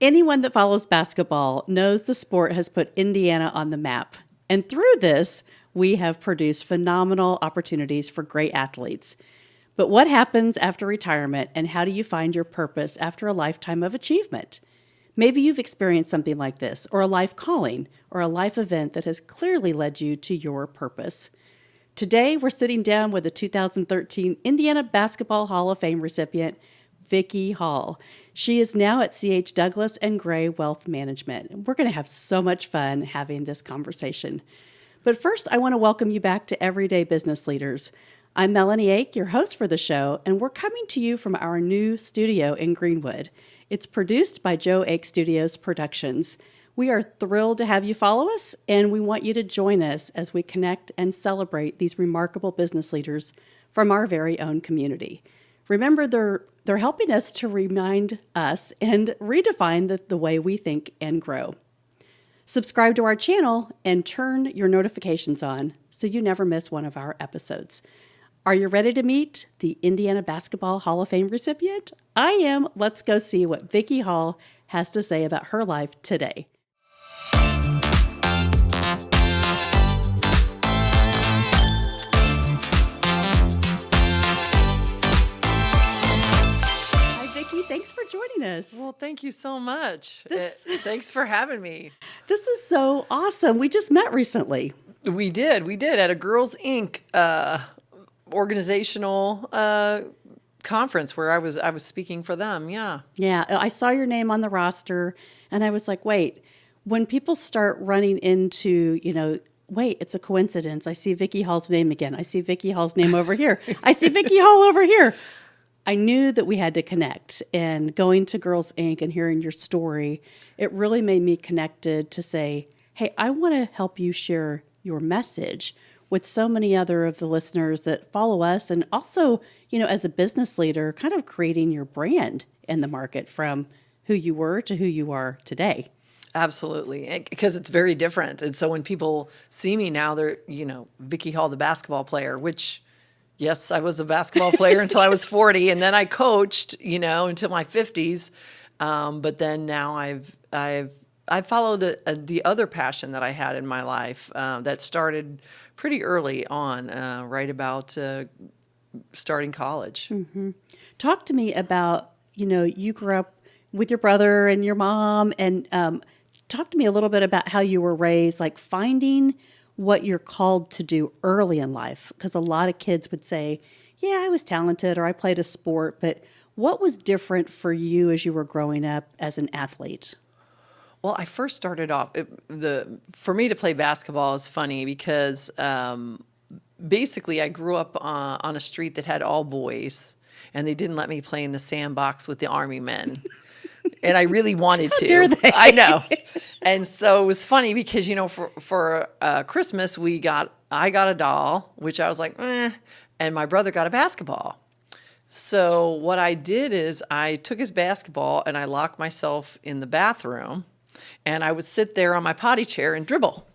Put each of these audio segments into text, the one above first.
Anyone that follows basketball knows the sport has put Indiana on the map. And through this, we have produced phenomenal opportunities for great athletes. But what happens after retirement, and how do you find your purpose after a lifetime of achievement? Maybe you've experienced something like this, or a life calling, or a life event that has clearly led you to your purpose. Today, we're sitting down with the 2013 Indiana Basketball Hall of Fame recipient, Vicki Hall. She is now at C.H. Douglas and Gray Wealth Management. We're going to have so much fun having this conversation. But first, I want to welcome you back to Everyday Business Leaders. I'm Melanie Ake, your host for the show, and we're coming to you from our new studio in Greenwood. It's produced by Joe Ake Studios Productions. We are thrilled to have you follow us, and we want you to join us as we connect and celebrate these remarkable business leaders from our very own community. Remember, they're helping us to remind us and redefine the way we think and grow. Subscribe to our channel and turn your notifications on so you never miss one of our episodes. Are you ready to meet the Indiana Basketball Hall of Fame recipient? I am. Let's go see what Vicki Hall has to say about her life today. Hi, Vicki. Thanks for joining us. Well, thank you so much. Thanks for having me. This is so awesome. We just met recently. We did at a Girls Inc. Organizational conference where I was speaking for them. Yeah. I saw your name on the roster, and I was like, wait, when people start running into, wait, it's a coincidence. I see Vicki Hall's name again. I see Vicki Hall's name over here. I see Vicki Hall over here. I knew that we had to connect, and going to Girls Inc. and hearing your story, it really made me connected to say, hey, I want to help you share your message with so many other of the listeners that follow us, and also, as a business leader, kind of creating your brand in the market from who you were to who you are today. Absolutely, because it's very different. And so when people see me now, they're, Vicki Hall, the basketball player, which, yes, I was a basketball player until I was 40, and then I coached, until my 50s. But then now I followed the other passion that I had in my life that started pretty early on, right about starting college. Mm-hmm. Talk to me about, you grew up with your brother and your mom, and talk to me a little bit about how you were raised, like finding what you're called to do early in life. Because a lot of kids would say, yeah, I was talented or I played a sport, but what was different for you as you were growing up as an athlete? Well, I first started off, for me to play basketball is funny because basically I grew up on a street that had all boys, and they didn't let me play in the sandbox with the Army men. And I really wanted to. How dare they? I know. And so it was funny because, for Christmas, I got a doll, which I was like, and my brother got a basketball. So what I did is I took his basketball and I locked myself in the bathroom. And I would sit there on my potty chair and dribble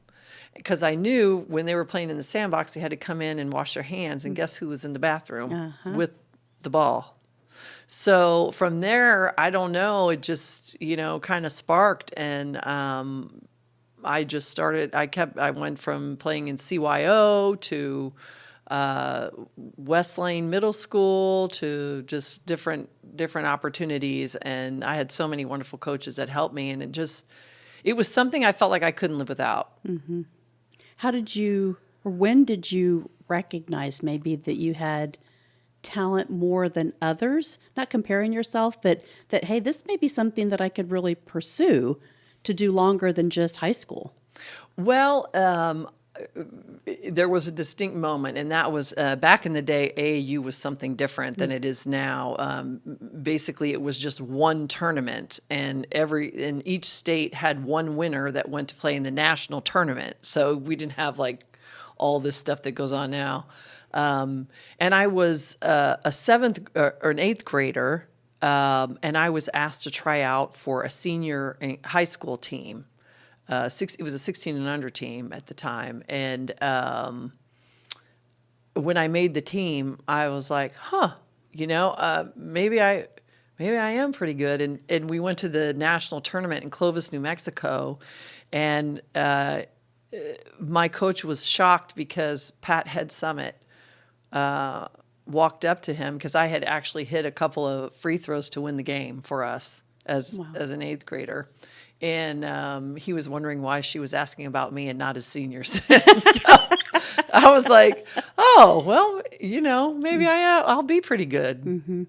because I knew when they were playing in the sandbox, they had to come in and wash their hands. And guess who was in the bathroom with the ball? So from there, I don't know, it just, kind of sparked. And I just started, I went from playing in CYO to West Lane Middle School to just different opportunities. And I had so many wonderful coaches that helped me. And it was something I felt like I couldn't live without. Mm-hmm. When did you recognize maybe that you had talent more than others? Not comparing yourself, but that, hey, this may be something that I could really pursue to do longer than just high school. Well, there was a distinct moment, and that was back in the day, AAU was something different than it is now. Basically, it was just one tournament, and each state had one winner that went to play in the national tournament. So we didn't have like all this stuff that goes on now. And I was a seventh or an eighth grader, and I was asked to try out for a senior high school team. It was a 16 and under team at the time. And when I made the team, I was like, maybe maybe I am pretty good. And we went to the national tournament in Clovis, New Mexico, and my coach was shocked because Pat Head Summit walked up to him because I had actually hit a couple of free throws to win the game for us as an eighth grader. And he was wondering why she was asking about me and not his seniors. So I was like, oh, well, maybe I'll be pretty good. Mm-hmm.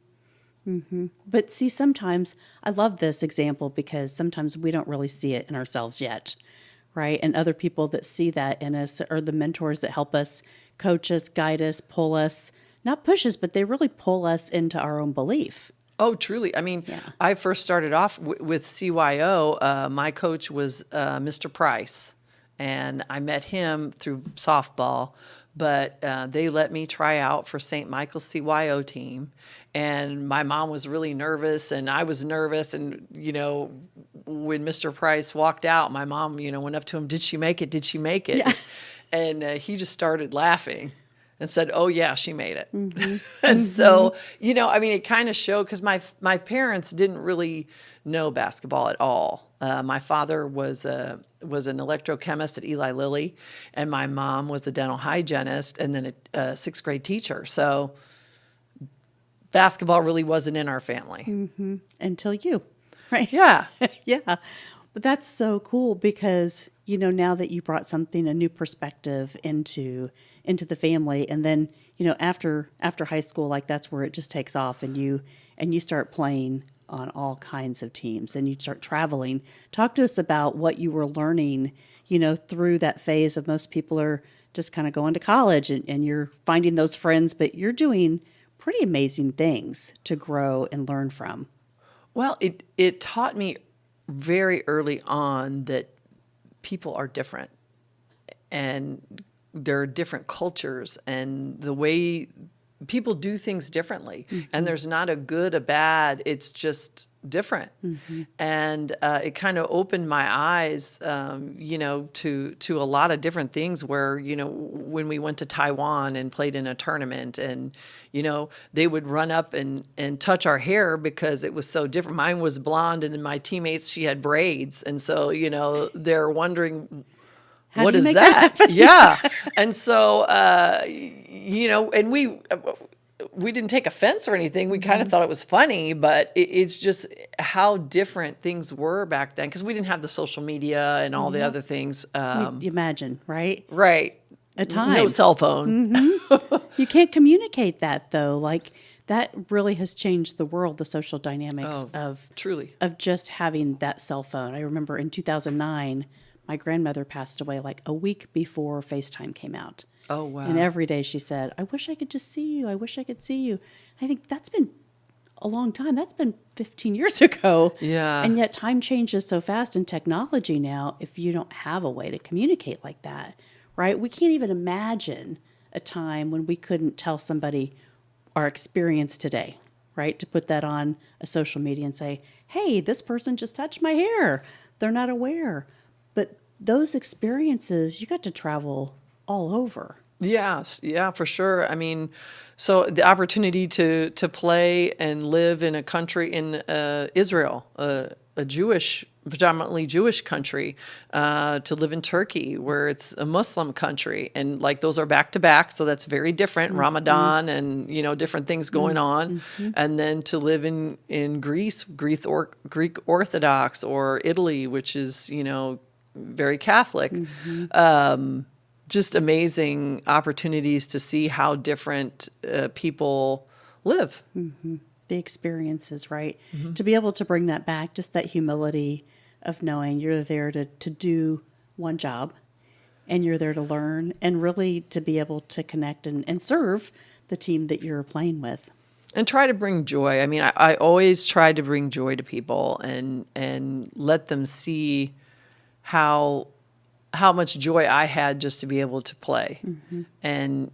Mm-hmm. But see, sometimes I love this example because sometimes we don't really see it in ourselves yet, right? And other people that see that in us are the mentors that help us, coach us, guide us, pull us, not push us, but they really pull us into our own belief. Oh, truly. I mean, I first started off with CYO. My coach was Mr. Price, and I met him through softball, but they let me try out for St. Michael's CYO team. And my mom was really nervous, and I was nervous. And, when Mr. Price walked out, my mom, went up to him, did she make it? Did she make it? Yeah. And he just started laughing and said, oh, yeah, she made it. Mm-hmm. And so, it kind of showed because my parents didn't really know basketball at all. My father was an electrochemist at Eli Lilly, and my mom was a dental hygienist and then a sixth grade teacher. So basketball really wasn't in our family. Mm-hmm. Until you, right? Yeah. Yeah. But that's so cool because, now that you brought a new perspective into the family, and then, after high school, like that's where it just takes off and you start playing on all kinds of teams and you start traveling. Talk to us about what you were learning, through that phase of most people are just kind of going to college and you're finding those friends, but you're doing pretty amazing things to grow and learn from. Well, it taught me very early on that people are different and there are different cultures and the way people do things differently. Mm-hmm. And there's not a good, a bad, it's just different. Mm-hmm. And it kind of opened my eyes, to a lot of different things where, when we went to Taiwan and played in a tournament and, they would run up and touch our hair because it was so different. Mine was blonde and then my teammates, she had braids. And so, they're wondering, what is that? Yeah. And so, and we didn't take offense or anything. We kind of thought it was funny, but it's just how different things were back then because we didn't have the social media and all the other things. You imagine, right? Right. A time. No cell phone. Mm-hmm. You can't communicate that, though. Like, that really has changed the world, the social dynamics truly of just having that cell phone. I remember in 2009, my grandmother passed away like a week before FaceTime came out. Oh, wow. And every day she said, I wish I could just see you. I wish I could see you. I think that's been a long time. That's been 15 years ago. Yeah. And yet time changes so fast in technology now if you don't have a way to communicate like that, right? We can't even imagine a time when we couldn't tell somebody our experience today, right? To put that on a social media and say, hey, this person just touched my hair. They're not aware. But those experiences, you got to travel all over. Yes, yeah, for sure. I mean, so the opportunity to play and live in a country in Israel, a predominantly Jewish country, to live in Turkey, where it's a Muslim country, and like those are back to back, so that's very different. Mm-hmm. Ramadan and different things going on, mm-hmm. and then to live in Greece, Greek Orthodox, or Italy, which is very Catholic. Mm-hmm. Just amazing opportunities to see how different people live. Mm-hmm. The experiences, right? Mm-hmm. To be able to bring that back, just that humility of knowing you're there to do one job and you're there to learn and really to be able to connect and serve the team that you're playing with. And try to bring joy. I mean, I always try to bring joy to people and let them see how much joy I had just to be able to play. Mm-hmm. And,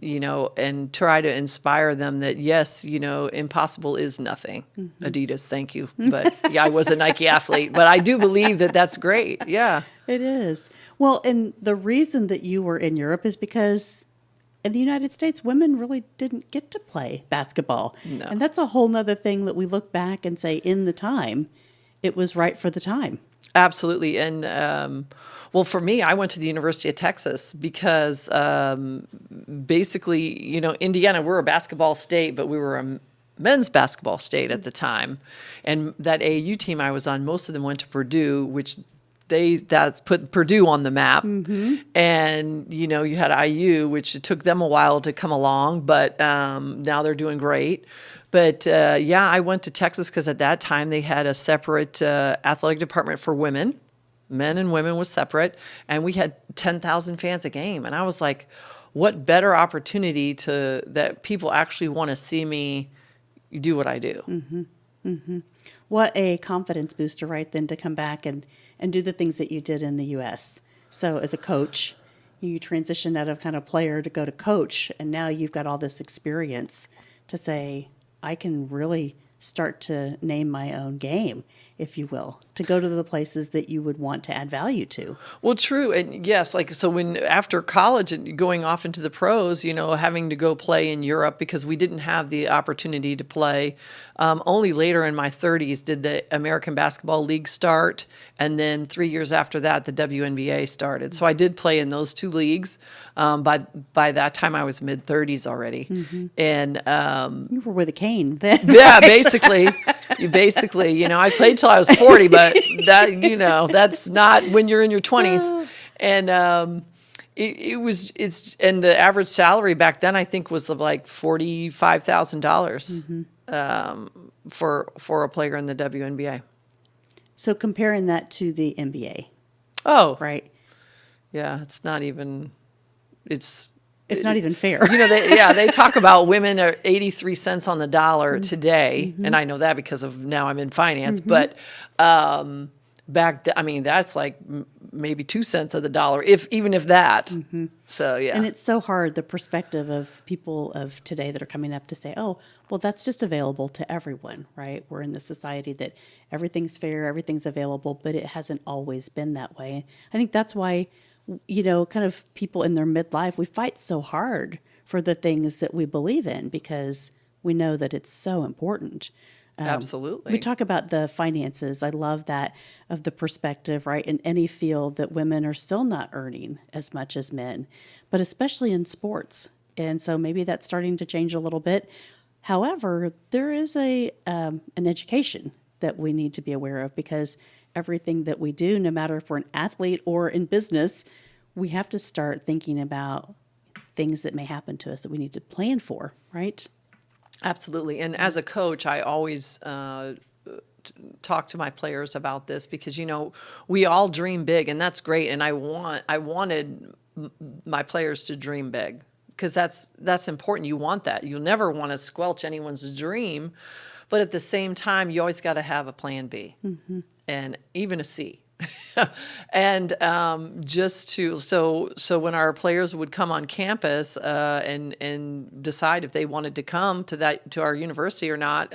and try to inspire them that, yes, impossible is nothing. Mm-hmm. Adidas, thank you. But yeah, I was a Nike athlete, but I do believe that that's great. Yeah. It is. Well, and the reason that you were in Europe is because in the United States, women really didn't get to play basketball. No. And that's a whole nother thing that we look back and say, in the time, it was right for the time. Absolutely. And well, for me, I went to the University of Texas because basically, Indiana, we're a basketball state, but we were a men's basketball state at the time. And that AAU team I was on, most of them went to Purdue, which that's put Purdue on the map. And, you had IU, which it took them a while to come along, but now they're doing great. But I went to Texas because at that time they had a separate athletic department for women. Men and women was separate. And we had 10,000 fans a game. And I was like, what better opportunity that people actually want to see me do what I do. What a confidence booster, right, then to come back and do the things that you did in the U.S. So as a coach, you transitioned out of kind of player to go to coach, and now you've got all this experience to say, I can really start to name my own game, if you will, to go to the places that you would want to add value to. Well, true. And yes, so when after college and going off into the pros, having to go play in Europe because we didn't have the opportunity to play. Only later in my 30s did the American Basketball League start. And then 3 years after that, the WNBA started. So I did play in those two leagues. By that time, I was mid-30s already. And You were with a cane then. yeah, basically, I played till I was 40, but that's not when you're in your 20s. And and the average salary back then I think was like $45,000 for a player in the WNBA. So comparing that to the NBA, Oh, right? yeah, it's not even. It's not even fair. They talk about women are 83 cents on the dollar today, and I know that because of now I'm in finance. But that's like maybe 2 cents of the dollar, even if that. So yeah, And it's so hard, the perspective of people of today that are coming up to say, oh, well, that's just available to everyone, right? We're in the society that everything's fair, everything's available, but it hasn't always been that way. I think that's why, kind of people in their midlife, we fight so hard for the things that we believe in because we know that it's so important. absolutely. We talk about the finances. I love that of the perspective, right? In any field that women are still not earning as much as men, but especially in sports. And so maybe that's starting to change a little bit. However, there is an education that we need to be aware of because everything that we do, no matter if we're an athlete or in business, we have to start thinking about things that may happen to us that we need to plan for, right? Absolutely. And as a coach, I always talk to my players about this because, we all dream big and that's great. And I wanted my players to dream big because that's important. You want that. You'll never want to squelch anyone's dream. But at the same time, you always got to have a plan B and even a C. And so when our players would come on campus and decide if they wanted to come to our university or not,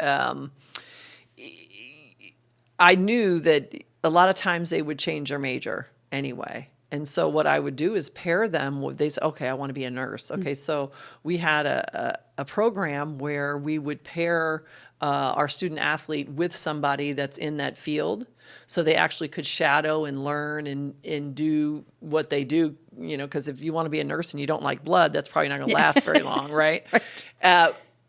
I knew that a lot of times they would change their major anyway. And so what I would do is pair them with, they say, okay, I want to be a nurse. Okay, so we had a program where we would pair our student athlete with somebody that's in that field so they actually could shadow and learn and do what they do, because if you want to be a nurse and you don't like blood, that's probably not going to last very long, right?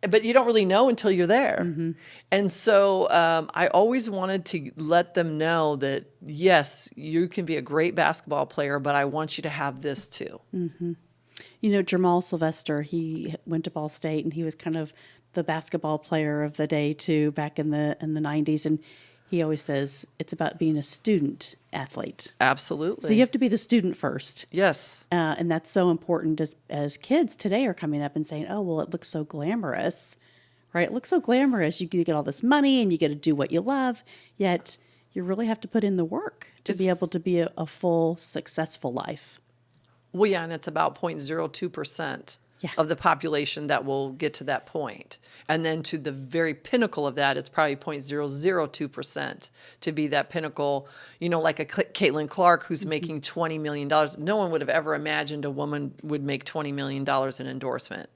But you don't really know until you're there. And so I always wanted to let them know that, yes, you can be a great basketball player, but I want you to have this too. Jamal Sylvester, he went to Ball State and he was kind of the basketball player of the day too, back in the 90s. And he always says it's about being a student athlete. Absolutely. So you have to be the student first. Yes. And that's so important as kids today are coming up and saying, oh, well, it looks so glamorous, right? It looks so glamorous. You get all this money and you get to do what you love, yet you really have to put in the work to be able to be a full, successful life. Well, yeah, and it's about 0.02%. of the population that will get to that point. And then to the very pinnacle of that, it's probably 0.002% to be that pinnacle, like a Caitlin Clark who's making $20 million. No one would have ever imagined a woman would make $20 million in endorsement.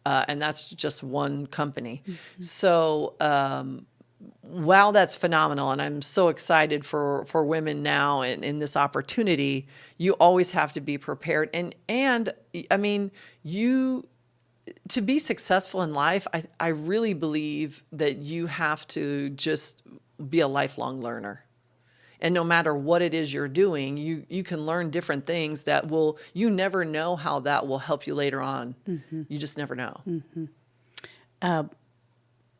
And that's just one company. So, wow, that's phenomenal. And I'm so excited for women now and in this opportunity. You always have to be prepared. And I mean, to be successful in life, I really believe that you have to just be a lifelong learner. And no matter what it is you're doing, you can learn different things that you never know how that will help you later on. You just never know.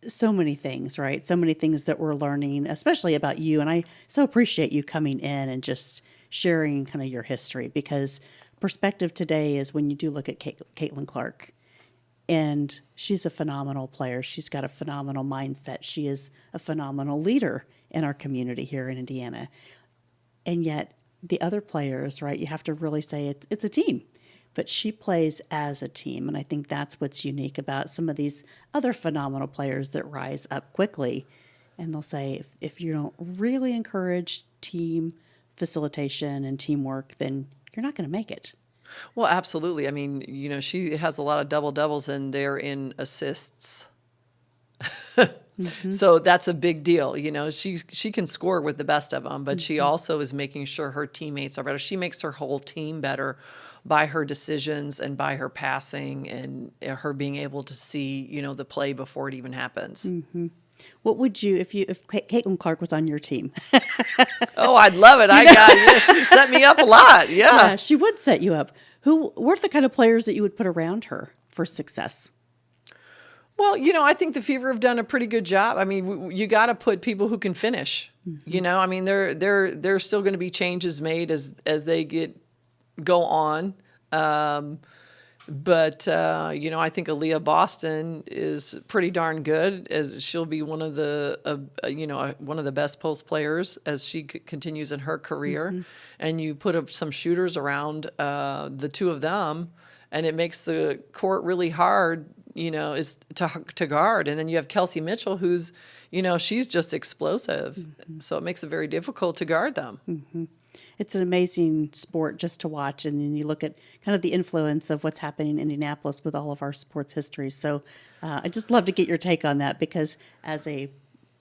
So many things, right? So many things that we're learning, especially about you. And I so appreciate you coming in and just sharing kind of your history, because perspective today is when you do look at Caitlin Clark, and she's a phenomenal player. She's got a phenomenal mindset. She is a phenomenal leader in our community here in Indiana. And yet the other players, right, you have to really say it's a team. But she plays as a team. And I think that's what's unique about some of these other phenomenal players that rise up quickly. And they'll say, if you don't really encourage team facilitation and teamwork, then you're not going to make it. Well, absolutely. I mean, she has a lot of double-doubles, and they're in assists. So that's a big deal. She can score with the best of them, but she also is making sure her teammates are better. She makes her whole team better by her decisions and by her passing and her being able to see, the play before it even happens. What would you, if Caitlin Clark was on your team? Oh, I'd love it. She set me up a lot. Yeah, she would set you up. Who were the kind of players that you would put around her for success? Well, I think the Fever have done a pretty good job. I mean, you got to put people who can finish. I mean, there's still going to be changes made as they go on. But I think Aaliyah Boston is pretty darn good, as she'll be one of the best post players as she continues in her career. And you put up some shooters around the two of them, and it makes the court really hard, is to guard. And then you have Kelsey Mitchell, who's, she's just explosive. So it makes it very difficult to guard them. It's an amazing sport just to watch. And then you look at kind of the influence of what's happening in Indianapolis with all of our sports history. So I just love to get your take on that, because as a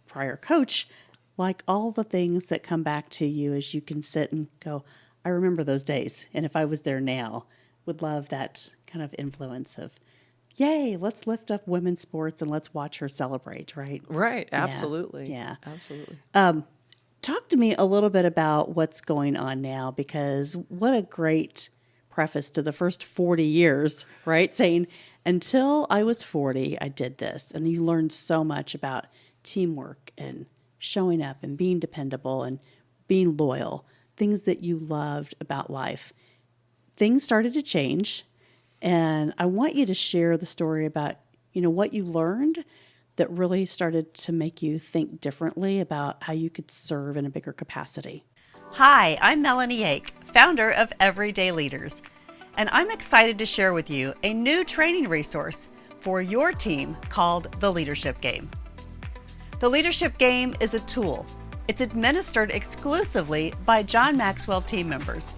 prior coach, like all the things that come back to you as you can sit and go, I remember those days. And if I was there now, would love that kind of influence of, yay, let's lift up women's sports and let's watch her celebrate, right? Right, absolutely. Yeah. Absolutely. Talk to me a little bit about what's going on now, because what a great preface to the first 40 years, right? Saying, until I was 40, I did this. And you learned so much about teamwork and showing up and being dependable and being loyal, things that you loved about life. Things started to change. And I want you to share the story about, what you learned that really started to make you think differently about how you could serve in a bigger capacity. Hi, I'm Melanie Yake, founder of Everyday Leaders, and I'm excited to share with you a new training resource for your team called the Leadership Game. The Leadership Game is a tool. It's administered exclusively by John Maxwell team members.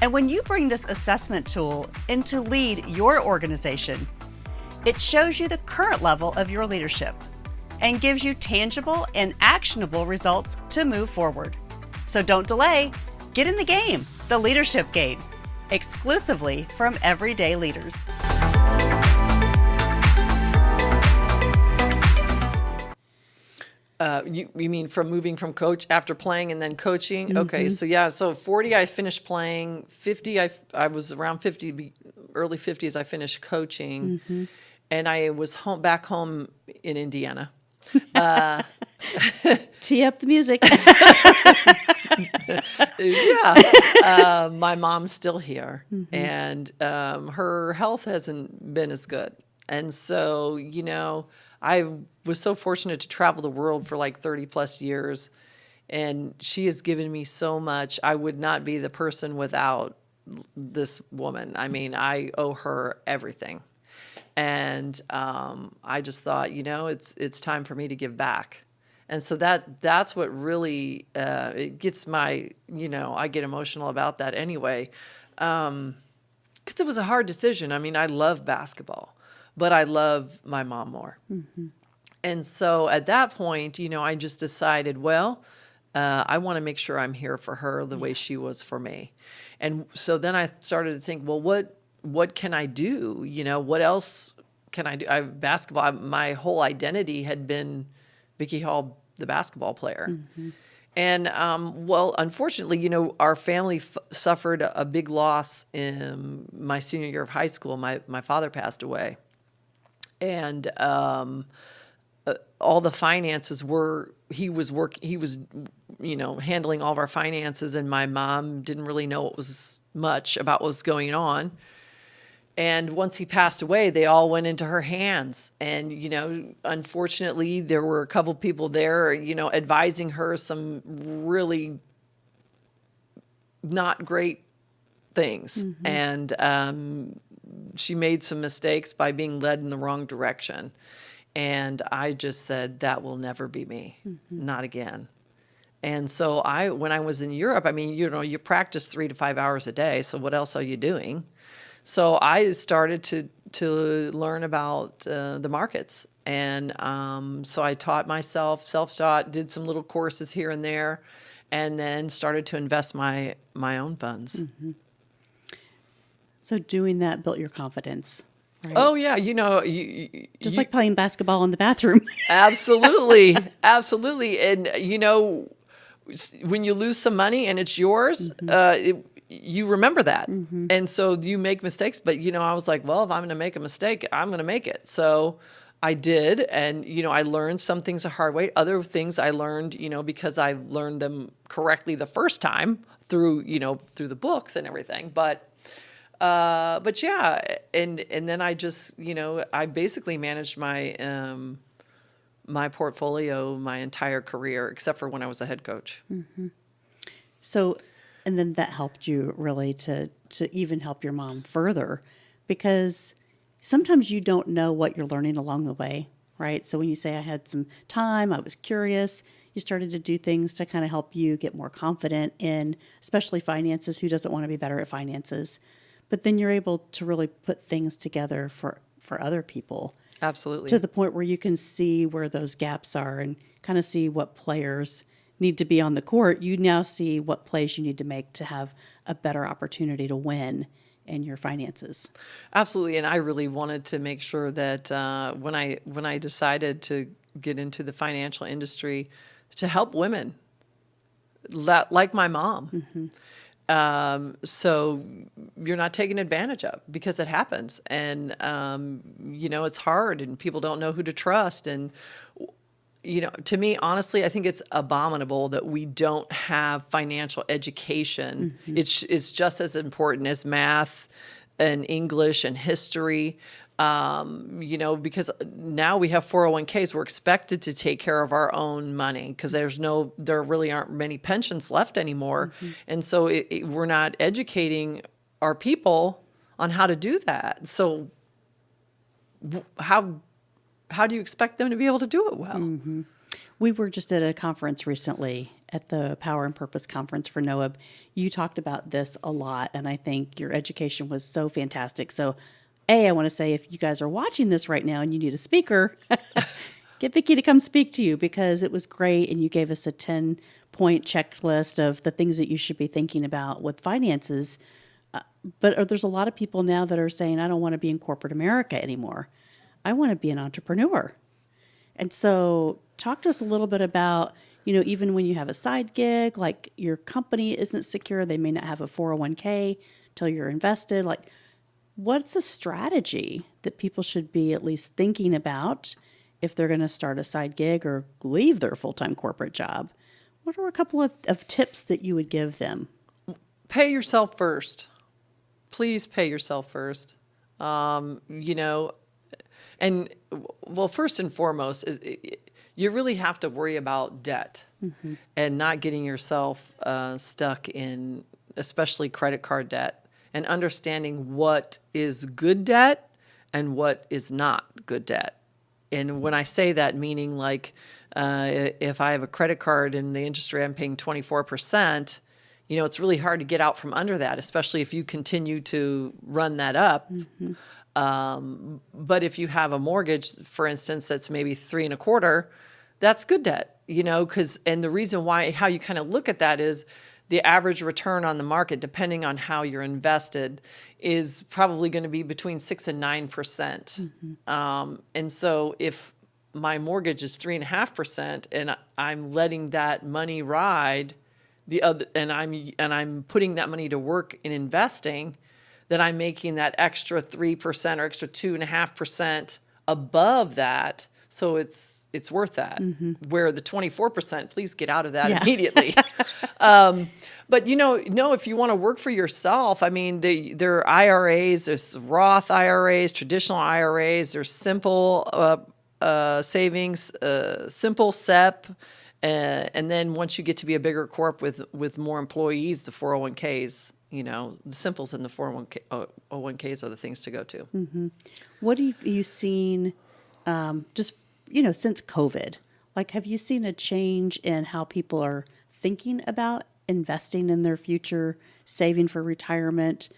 And when you bring this assessment tool in to lead your organization, it shows you the current level of your leadership and gives you tangible and actionable results to move forward. So don't delay. Get in the game, the Leadership Game, exclusively from Everyday Leaders. You mean from moving from coach after playing and then coaching? Okay, so 40 I finished playing, 50 I was around 50, early 50s I finished coaching, and I was back home in Indiana. Tee up the music. Yeah, my mom's still here, and her health hasn't been as good, and so I was so fortunate to travel the world for like 30 plus years, and she has given me so much. I would not be the person without this woman. I mean, I owe her everything. And I just thought, it's time for me to give back. And so that's what really it gets my, I get emotional about that anyway, because it was a hard decision. I mean, I love basketball, but I love my mom more. Mm-hmm. And so at that point, I just decided, well, I want to make sure I'm here for her the way she was for me. And so then I started to think, well, what can I do? What else can I do? Basketball, my whole identity had been Vicki Hall, the basketball player. Mm-hmm. And, well, unfortunately, our family suffered a big loss in my senior year of high school. My father passed away. And all the finances he was handling all of our finances, and my mom didn't really know much about what was going on. And once he passed away, they all went into her hands. And, unfortunately, there were a couple people there, advising her some really not great things. Mm-hmm. And she made some mistakes by being led in the wrong direction. And I just said, that will never be me, mm-hmm. not again. And so when I was in Europe, I mean, you practice 3 to 5 hours a day. So what else are you doing? So I started to learn about the markets. And so I taught myself, self-taught, did some little courses here and there, and then started to invest my own funds. Mm-hmm. So doing that built your confidence. Right. Oh, yeah. Just like playing basketball in the bathroom. Absolutely. Absolutely. And, when you lose some money and it's yours, mm-hmm. You remember that. Mm-hmm. And so you make mistakes. But, I was like, well, if I'm going to make a mistake, I'm going to make it. So I did. And, I learned some things the hard way. Other things I learned, because I learned them correctly the first time through the books and everything. But yeah, and then I just, I basically managed my my portfolio my entire career, except for when I was a head coach. Mm-hmm. So, and then that helped you really to even help your mom further, because sometimes you don't know what you're learning along the way, right? So when you say I had some time, I was curious, you started to do things to kind of help you get more confident in, especially finances. Who doesn't want to be better at finances? But then you're able to really put things together for other people. Absolutely. To the point where you can see where those gaps are and kind of see what players need to be on the court. You now see what plays you need to make to have a better opportunity to win in your finances. Absolutely. And I really wanted to make sure that when I decided to get into the financial industry, to help women like my mom. Mm-hmm. So you're not taken advantage of, because it happens. And, it's hard and people don't know who to trust. And, to me, honestly, I think it's abominable that we don't have financial education. Mm-hmm. It's just as important as math and English and history. Because now we have 401ks, we're expected to take care of our own money, because there really aren't many pensions left anymore. Mm-hmm. And so we're not educating our people on how to do that. So how do you expect them to be able to do it well? Mm-hmm. We were just at a conference recently, at the Power and Purpose Conference for NOAB. You talked about this a lot, and I think your education was so fantastic. So I want to say, if you guys are watching this right now and you need a speaker, get Vicki to come speak to you, because it was great. And you gave us a 10-point checklist of the things that you should be thinking about with finances. But there's a lot of people now that are saying, I don't want to be in corporate America anymore. I want to be an entrepreneur. And so talk to us a little bit about, even when you have a side gig, like your company isn't secure, they may not have a 401k till you're invested. Like, what's a strategy that people should be at least thinking about if they're going to start a side gig or leave their full-time corporate job? What are a couple of tips that you would give them? Pay yourself first. Please pay yourself first. And well, first and foremost, you really have to worry about debt. Mm-hmm. And not getting yourself stuck in, especially credit card debt. and understanding what is good debt and what is not good debt. And when I say that, meaning like if I have a credit card and the interest rate I'm paying 24%, it's really hard to get out from under that, especially if you continue to run that up. But if you have a mortgage, for instance, that's maybe 3.25%, that's good debt, and the reason why, how you kind of look at that is the average return on the market, depending on how you're invested, is probably going to be between 6 and 9%. And so if my mortgage is 3.5% and I'm letting that money ride the other, and I'm putting that money to work in investing, then I'm making that extra 3% or extra 2.5% above that. So it's worth that. Where the 24%, please get out of that immediately. But if you want to work for yourself, I mean, there are IRAs, there's Roth IRAs, traditional IRAs, there's simple savings, simple SEP, and then once you get to be a bigger corp with more employees, the 401ks. The simples in the 401ks are the things to go to. What have you seen just, since COVID? Like, have you seen a change in how people are thinking about investing in their future, saving for retirement?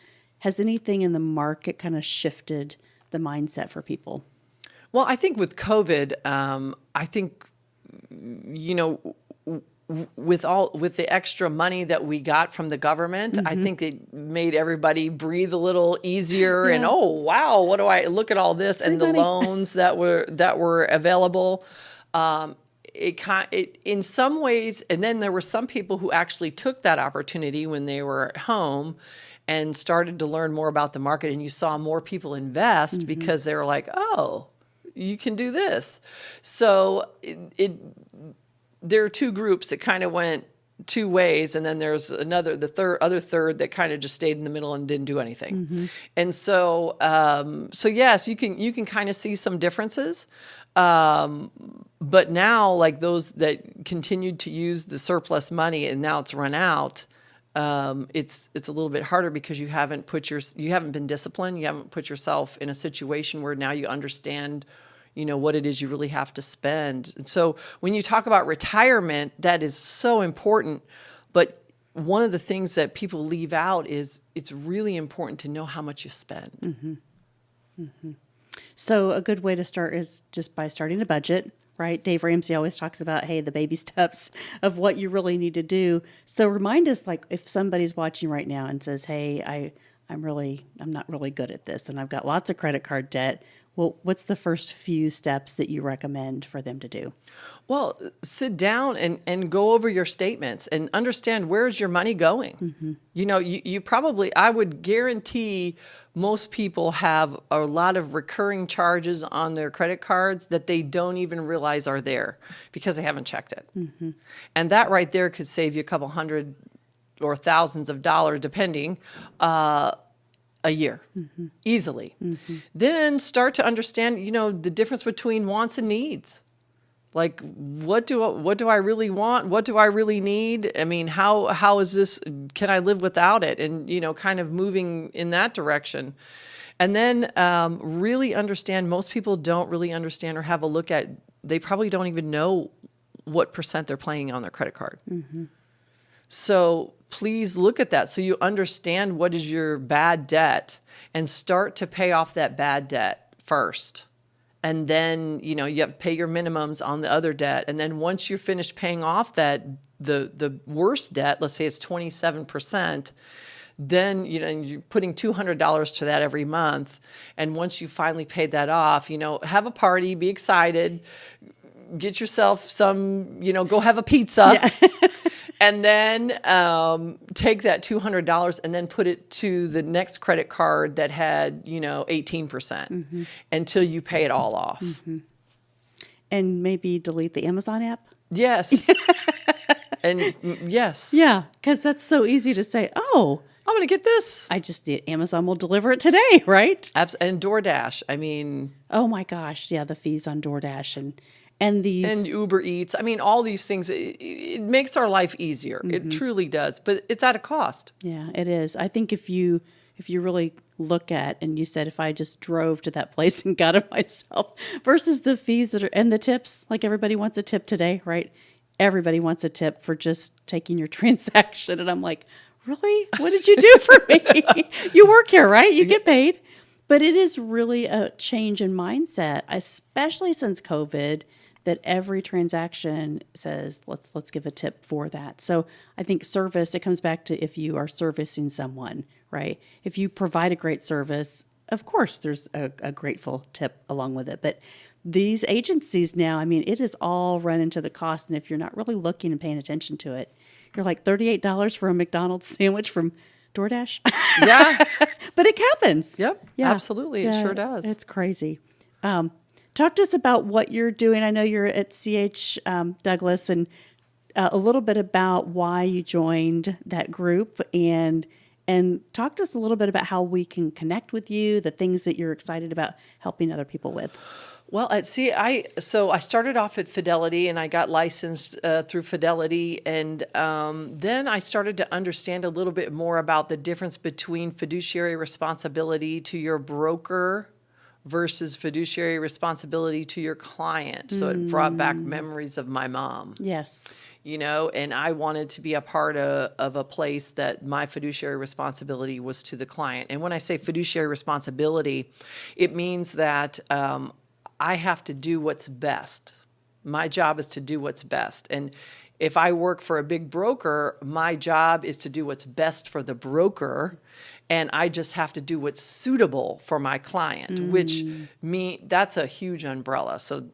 Has anything in the market kind of shifted the mindset for people? Well, I think with COVID, with the extra money that we got from the government, I think it made everybody breathe a little easier. And oh wow, what do I look at all this and the loans that were available. It in some ways, and then there were some people who actually took that opportunity when they were at home and started to learn more about the market, and you saw more people invest because they were like, oh, you can do this. So there are two groups that kind of went two ways, and then there's other third that kind of just stayed in the middle and didn't do anything. And so yes, you can kind of see some differences. But now, like those that continued to use the surplus money and now it's run out, it's a little bit harder because you haven't been disciplined. You haven't put yourself in a situation where now you understand, what it is you really have to spend. And so when you talk about retirement, that is so important. But one of the things that people leave out is it's really important to know how much you spend. So a good way to start is just by starting a budget, right? Dave Ramsey always talks about, hey, the baby steps of what you really need to do. So remind us, like, if somebody's watching right now and says, hey, I'm not really good at this and I've got lots of credit card debt. Well, what's the first few steps that you recommend for them to do? Well, sit down and go over your statements and understand, where's your money going? You probably, I would guarantee most people have a lot of recurring charges on their credit cards that they don't even realize are there because they haven't checked it. And that right there could save you a couple hundred or thousands of dollars, depending, a year, easily. Then start to understand, the difference between wants and needs. Like, what do I really want? What do I really need? I mean, how is this? Can I live without it? And kind of moving in that direction. And then really understand. Most people don't really understand or have a look at. They probably don't even know what % they're paying on their credit card. So please look at that so you understand what is your bad debt and start to pay off that bad debt first. And then, you have to pay your minimums on the other debt. And then once you're finished paying off that, the worst debt, let's say it's 27%, then, you're putting $200 to that every month. And once you finally paid that off, have a party, be excited, get yourself some, go have a pizza. And then take that $200 and then put it to the next credit card that had, 18% until you pay it all off. And maybe delete the Amazon app? Yes. And yes. Yeah, because that's so easy to say, oh, I'm going to get this. Amazon will deliver it today, right? And DoorDash. I mean. Oh my gosh. Yeah, the fees on DoorDash and Uber Eats. I mean, all these things, it makes our life easier. It truly does, but it's at a cost. Yeah, it is. I think if you if you really look at, and you said if I just drove to that place and got it myself versus the fees that are, and the tips, like everybody wants a tip today, right? Everybody wants a tip for just taking your transaction. And I'm like, really? What did you do for me? You work here, right? You get paid. But it is really a change in mindset, especially since COVID, that every transaction says, let's give a tip for that. So I think service, it comes back to if you are servicing someone, right? If you provide a great service, of course, there's a grateful tip along with it. But these agencies now, I mean, it is all run into the cost. And if you're not really looking and paying attention to it, you're like $38 for a McDonald's sandwich from DoorDash. Yeah. But it happens. Yep. Yeah. Absolutely. It sure does. It's crazy. Talk to us about what you're doing. I know you're at CH Douglas, and a little bit about why you joined that group, and talk to us a little bit about how we can connect with you, the things that you're excited about helping other people with. Well, I started off at Fidelity, and I got licensed through Fidelity, and then I started to understand a little bit more about the difference between fiduciary responsibility to your broker versus fiduciary responsibility to your client. So it brought back memories of my mom. Yes. And I wanted to be a part of a place that my fiduciary responsibility was to the client. And when I say fiduciary responsibility, it means that I have to do what's best. My job is to do what's best. And if I work for a big broker, my job is to do what's best for the broker, and I just have to do what's suitable for my client, which that's a huge umbrella. So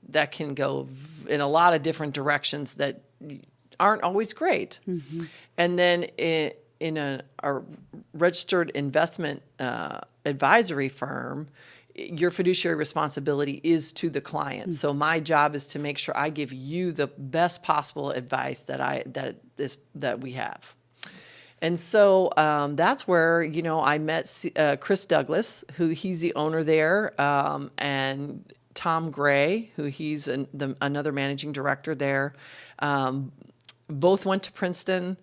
that can go in a lot of different directions that aren't always great. Mm-hmm. And then in a registered investment advisory firm, your fiduciary responsibility is to the client. Mm-hmm. So my job is to make sure I give you the best possible advice that we have. And so that's where, I met Chris Douglas, he's the owner there, and Tom Gray, he's another managing director there. Both went to Princeton.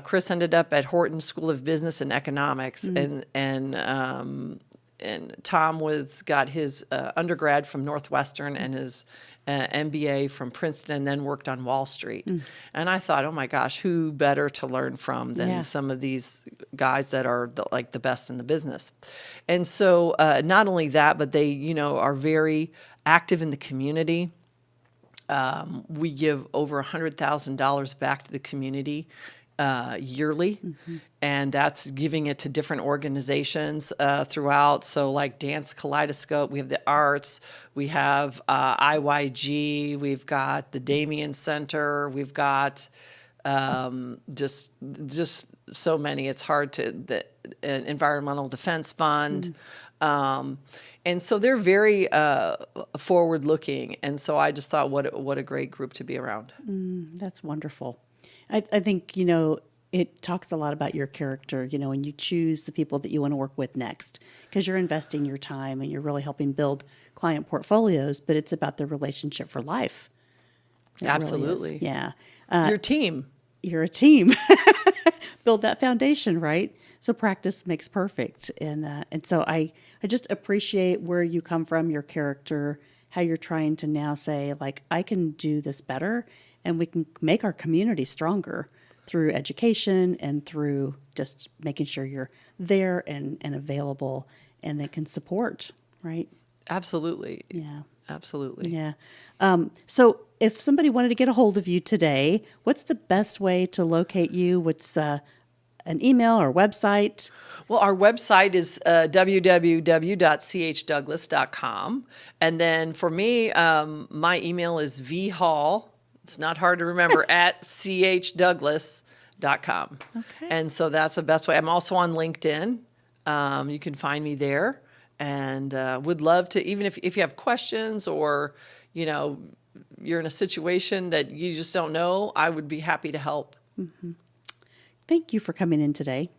Chris ended up at Horton School of Business and Economics, and Tom got his undergrad from Northwestern and his MBA from Princeton, and then worked on Wall Street. And I thought, oh my gosh, who better to learn from than some of these guys that are the best in the business. And so not only that, but they, are very active in the community. We give over $100,000 back to the community yearly, and that's giving it to different organizations throughout. So like Dance Kaleidoscope, we have the arts, we have IYG, we've got the Damien Center, we've got just so many. It's hard the Environmental Defense Fund. And so they're very forward-looking, and so I just thought, what a great group to be around. That's wonderful. I think, it talks a lot about your character, when you choose the people that you want to work with next, because you're investing your time and you're really helping build client portfolios, but it's about the relationship for life. It Absolutely. Really is. Yeah. Your team. You're a team. Build that foundation, right? So practice makes perfect. And so I just appreciate where you come from, your character, how you're trying to now say, I can do this better, and we can make our community stronger through education and through just making sure you're there and available, and they can support, right? Absolutely. Yeah. Absolutely. Yeah. So if somebody wanted to get a hold of you today, what's the best way to locate you? What's an email or website? Well, our website is www.chdouglas.com. And then for me, my email is vhall, it's not hard to remember, at chdouglas.com. Okay. And so that's the best way. I'm also on LinkedIn. You can find me there. And would love to, even if you have questions or, you're in a situation that you just don't know, I would be happy to help. Mm-hmm. Thank you for coming in today.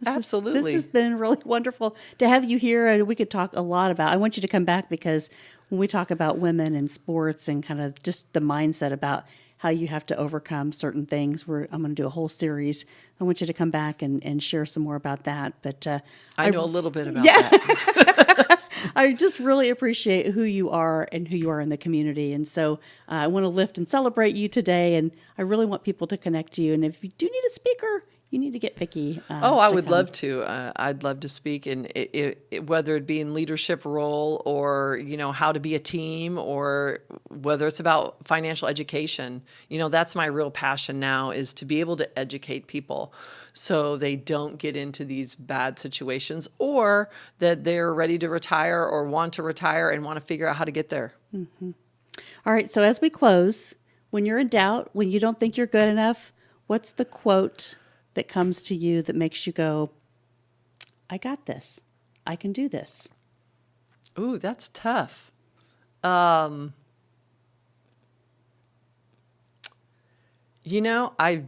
Absolutely. This has been really wonderful to have you here, and we could talk a lot about. I want you to come back, because when we talk about women and sports and kind of just the mindset about how you have to overcome certain things. I'm going to do a whole series. I want you to come back and share some more about that. But I know a little bit about that. I just really appreciate who you are and who you are in the community. And so I want to lift and celebrate you today. And I really want people to connect to you. And if you do need a speaker, you need to get Vicki. I would love to. I'd love to speak, and whether it be in leadership role or, how to be a team, or whether it's about financial education. That's my real passion now, is to be able to educate people so they don't get into these bad situations, or that they're ready to retire or want to retire and want to figure out how to get there. Mm-hmm. All right. So as we close, when you're in doubt, when you don't think you're good enough, what's the quote that comes to you that makes you go, I got this. I can do this? Ooh, that's tough. I've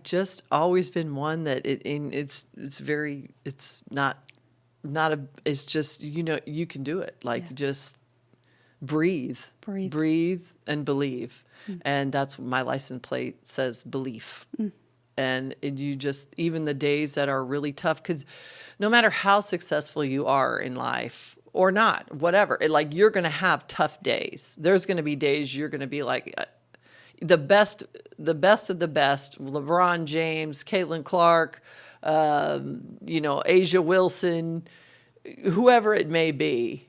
just always been one that it's just, you can do it. Just breathe and believe. And that's what my license plate says, belief. And even the days that are really tough, because no matter how successful you are in life or not, whatever, you're going to have tough days. There's going to be days you're going to be like the best of the best, LeBron James, Caitlin Clark, Asia Wilson, whoever it may be,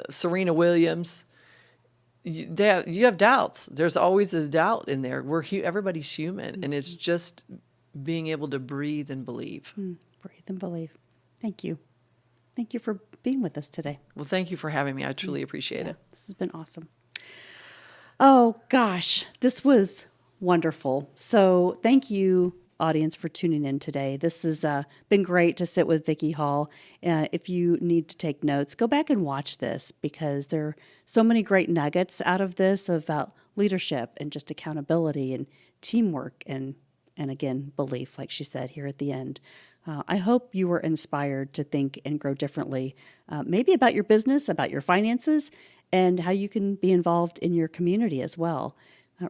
Serena Williams. You have doubts. There's always a doubt in there. Everybody's human, and it's just being able to breathe and believe. Breathe and believe. Thank you. Thank you for being with us today. Well, thank you for having me. I truly appreciate it. This has been awesome. Oh, gosh, this was wonderful. So thank you, audience, for tuning in today. This has been great to sit with Vicki Hall. If you need to take notes, go back and watch this, because there are so many great nuggets out of this about leadership and just accountability and teamwork and again, belief, like she said here at the end. I hope you were inspired to think and grow differently, maybe about your business, about your finances, and how you can be involved in your community as well.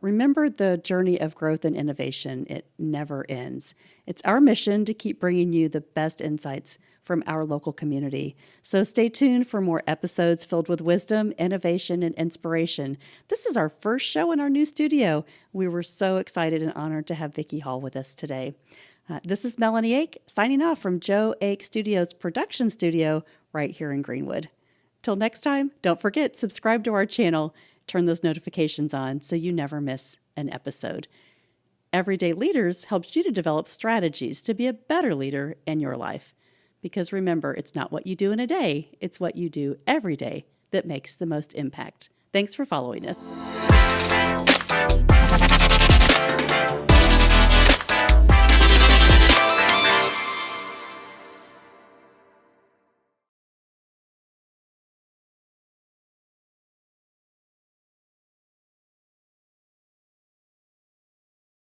Remember, the journey of growth and innovation, it never ends. It's our mission to keep bringing you the best insights from our local community. So stay tuned for more episodes filled with wisdom, innovation, and inspiration. This is our first show in our new studio. We were so excited and honored to have Vicki Hall with us today. This is Melanie Ake signing off from Joe Ake Studios production studio right here in Greenwood. Till next time, don't forget, subscribe to our channel. Turn those notifications on so you never miss an episode. Everyday Leaders helps you to develop strategies to be a better leader in your life. Because remember, it's not what you do in a day, it's what you do every day that makes the most impact. Thanks for following us.